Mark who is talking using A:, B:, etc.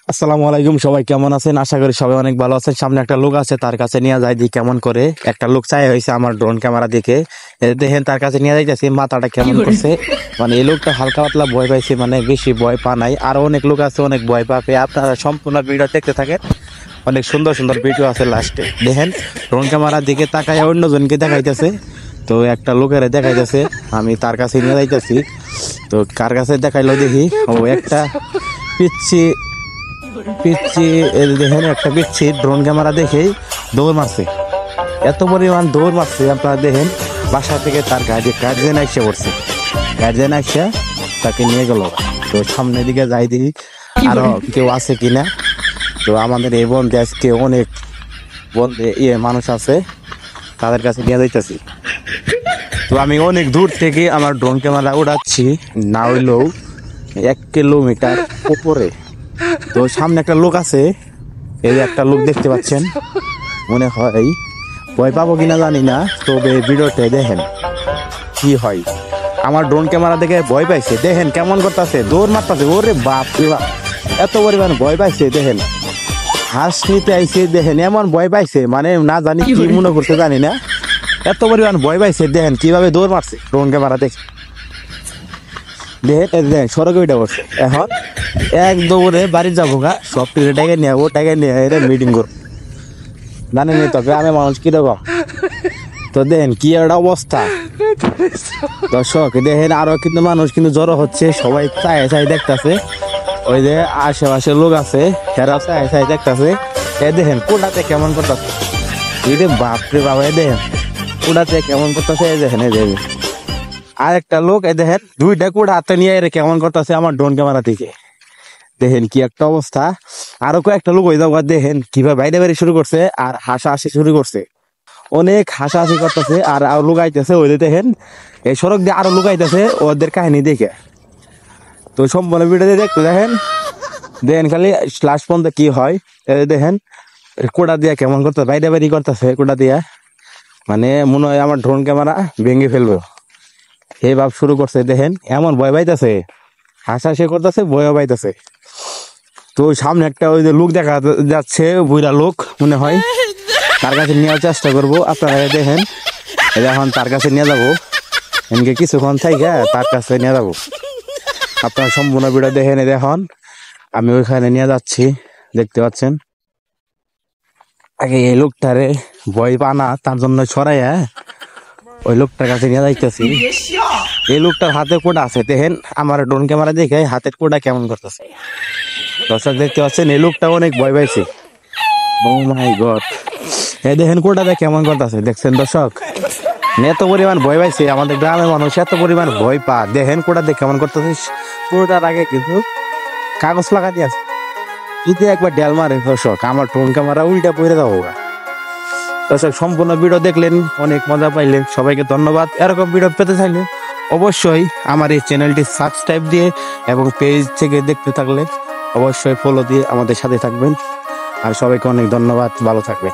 A: আসসালামু আলাইকুম, সবাই কেমন আছেন? আশা করি সবাই অনেক ভালো আছেন। সামনে একটা লোক আছে, তার কাছে নিয়ে যাই দিই কেমন করে। একটা লোক চাই হয়েছে আমার ড্রোন ক্যামেরা দেখে, দেখেন তার কাছে নিয়ে যাইতেছি। মাথাটা কেমন করছে, মানে এই লোকটা হালকা পাতলা ভয় পাইছে, মানে বেশি ভয় পা নাই। আরো অনেক লোক আছে অনেক ভয় পাবে। আপনারা সম্পূর্ণ ভিডিও দেখতে থাকেন, অনেক সুন্দর সুন্দর ভিডিও আছে। লাস্টে দেখেন ড্রোন ক্যামেরা দিকে তাকায় অন্যজনকে দেখাইতেছে। তো একটা লোকের দেখাইতেছে, আমি তার কাছে নিয়ে যাইতেছি। তো কার কাছে দেখাইলো দেখি, ও একটা পিচ্ছি দেখেন, একটা পিচ্ছি ড্রোন ক্যামেরা দেখেই দৌড় মারছে। এত পরিমাণ দৌড় মারছে আপনারা দেখেন। বাসা থেকে তার গার্জেন এসে পড়ছে, গার্জেন এসে তাকে নিয়ে গেল। তো সামনের দিকে যাই দেখি আরো কেউ আছে কিনা। তো আমাদের এই বন্ধে আজকে অনেক বন্ধে মানুষ আছে, তাদের কাছে নিয়ে যাইতেছি। তো আমি অনেক দূর থেকে আমার ড্রোন ক্যামেরা উড়াচ্ছি, না হইলেও 1 কিলোমিটার উপরে। তো সামনে একটা লোক আছে, এই একটা লোক দেখতে পাচ্ছেন। মনে হয় ভয় পাবো কিনা জানি না, তবে ভিডিওতে দেখেন কি হয়। আমার ড্রোন ক্যামেরা দেখে ভয় পাইছে, দেখেন কেমন করতেছে, দৌড় মারতেছে। ওরে বাপ রে বাপ, এত পরিমাণ ভয় পাইছে। দেখেন হাঁস নিতে আইছে, দেখেন এমন ভয় পাইছে, মানে না জানি কি মনে করছে জানি না, এত পরিমাণ ভয় পাইছে। দেখেন কিভাবে দৌড় মারছে ড্রোন ক্যামেরা দেখে। দেখেন সড়কে উঠে পড়ছে। এখন এক দৌড়ে বাড়ি যাবো গা, সব টাকা নিয়ে যাবো, টাকা নিয়ে মিটিং করবো। জানেন তো গ্রামে মানুষ কিরকম। তো দেখেন কি একটা অবস্থা দর্শক। দেখেন আরো কিন্তু মানুষ কিন্তু জড়ো হচ্ছে, সবাই চায় চাই দেখতেছে। ওই যে আশেপাশে লোক আছে, সেরা চায় চাই দেখতেছে। দেখেন কোটাতে কেমন করতেছে, বাপরে বাবা। দেখেন কোটাতে কেমন করতেছে, দেখেন এই দেখেন। আর একটা লোক দেখেন 2টা কোটা হাতে নিয়ে কেমন করতেছে আমার ড্রোন ক্যামেরা থেকে। দেখেন কি একটা অবস্থা। আরো কয়েকটা লোক ওই জায়গা দেখেন কিভাবে বাইরে বাইরে শুরু করছে আর হাসাহাসি শুরু করছে, অনেক হাসাহাসি করতেছে। আর আরো লোক আইতেছে, ওই দেখেন এই সড়ক দিয়ে আরো লোক আইতেছে ওদের কাহিনী দেখে। তো সম্পূর্ণ ভিডিও দেখতে দেখেন, দেখেন খালি লাস্ট পর্যন্ত কি হয়। দেখেন কোটা দিয়া কেমন করতে বাইরে বাইরে করতেছে, কোটা দিয়া মানে মনে হয় আমার ড্রোন ক্যামেরা ভেঙে ফেলবে এই ভাব শুরু করছে। দেখেন এমন ভয় পাইতেছে, হাসাহাসি করতেছে, ভয়ও পাইতেছে। তো সামনে একটা ওই যে লোক দেখা যাচ্ছে, বুড়া লোক মনে হয়, তার কাছে নেওয়ার চেষ্টা করবো। আপনারা দেখেন এখন তার কাছে নিয়ে যাবো, এমনি কিছুক্ষণ থেকে তার কাছে নিয়ে যাবো। আপনারা সম্পূর্ণ ভিডিও দেখেন। এখন আমি ওইখানে নিয়ে যাচ্ছি, দেখতে পাচ্ছেন। আগে এই লোকটারে ভয় পানা তার জন্য ছড়াইয়া ওই লোকটার কাছে নিয়ে যাইতেছি। এই লোকটার হাতে কোটা আছে, দেখেন আমার ড্রোন ক্যামেরা দেখে হাতের কোটা কেমন করতেছে। দর্শক দেখতে পাচ্ছেন এই লোকটা অনেক ভয় পাইছে। ও মাই গড, এই দেখেন কোটাটা কেমন করতেছে, দেখছেন দর্শক। এত পরিমাণ ভয় পাইছে, আমাদের গ্রামের মানুষ এত পরিমাণ ভয় পা। দেখেন কোটাতে কেমন করতেছে। কোটার আগে কিন্তু কাগজ লাগা দিয়ে আছে, যদি একবার ডেল মারে দর্শক আমার ড্রোন ক্যামেরা উল্টা পড়ে যাবো। দর্শক সম্পূর্ণ ভিডিও দেখলেন, অনেক মজা পাইলেন, সবাইকে ধন্যবাদ। এরকম ভিডিও পেতে চাইলে অবশ্যই আমার এই চ্যানেলটি সাবস্ক্রাইব দিয়ে এবং পেজ থেকে দেখতে থাকলে অবশ্যই ফলো দিয়ে আমাদের সাথে থাকবেন। আর সবাইকে অনেক ধন্যবাদ, ভালো থাকবেন।